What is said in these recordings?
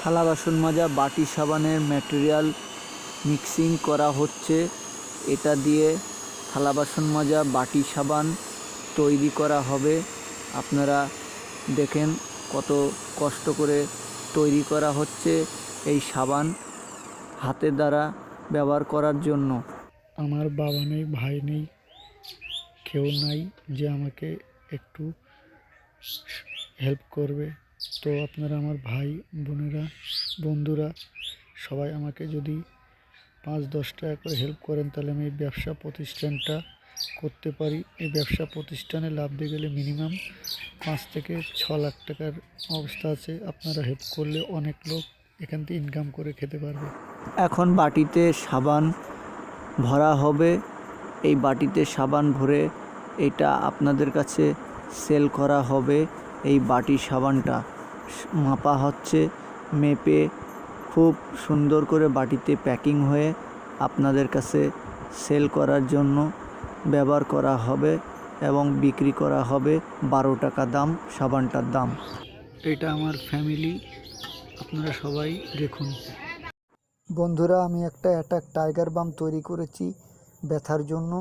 থালা বাসন মাজা বাটি সাবানের ম্যাটেরিয়াল মিক্সিং করা হচ্ছে। এটা দিয়ে থালা বাসন মাজা বাটি সাবান তৈরি করা হবে। আপনারা দেখেন কত কষ্ট করে তৈরি করা হচ্ছে এই সাবান হাতের দ্বারা ব্যবহার করার জন্য। আমার বাবা নেই, ভাই নেই, কেউ নাই যে আমাকে একটু হেল্প করবে। তো আপনারা আমার ভাই বোনেরা বন্ধুরা সবাই আমাকে যদি 5-10 টাকা করে হেল্প করেন তাহলে আমি এই ব্যবসা প্রতিষ্ঠানটা করতে পারি। এই ব্যবসা প্রতিষ্ঠানে লাভ দিয়ে গেলে মিনিমাম 5 থেকে 6 লাখ টাকার অবস্থা আছে। আপনারা হেল্প করলে অনেক লোক এখান থেকে ইনকাম করে খেতে পারবে। এখন বাটিতে সাবান ভরা হবে। এই বাটিতে সাবান ভরে এটা আপনাদের কাছে সেল করা হবে। এই বাটি সাবানটা মাপা হচ্ছে, মেপে খুব সুন্দর করে বাটিতে প্যাকিং হয়ে আপনাদের কাছে সেল করার জন্য ব্যবহার করা হবে এবং বিক্রি করা হবে 12 টাকা দাম সাবানটার দাম। এটা আমার ফ্যামিলি, আপনারা সবাই দেখুন। বন্ধুরা, আমি একটা অ্যাটাক টাইগার বাম তৈরি করেছি ব্যথার জন্য।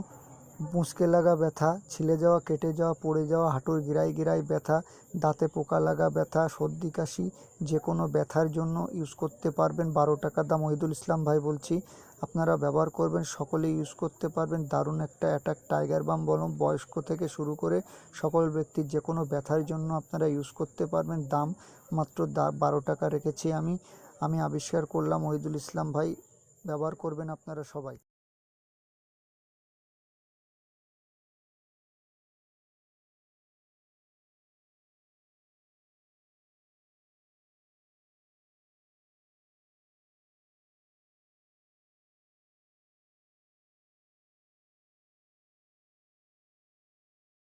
মুচকে লাগা ব্যথা, ছিলে যাওয়া, কেটে যাওয়া, পড়ে যাওয়া, হাঁটুর গিরায় ব্যথা, দাঁতে পোকা লাগা ব্যথা, সর্দি কাশি, যে কোনো ব্যথার জন্য ইউজ করতে পারবেন। 12 টাকা দাম। ওহিদুল ইসলাম ভাই বলছি, আপনারা ব্যবহার করবেন, সকলেই ইউজ করতে পারবেন। দারুণ একটা অ্যাটাক টাইগার বাম বলুন, বয়স্ক থেকে শুরু করে সকল ব্যক্তির যে কোনো ব্যথার জন্য আপনারা ইউজ করতে পারবেন। দাম মাত্র 12 টাকা রেখেছি আমি আবিষ্কার করলাম। ওহিদুল ইসলাম ভাই, ব্যবহার করবেন আপনারা সবাই।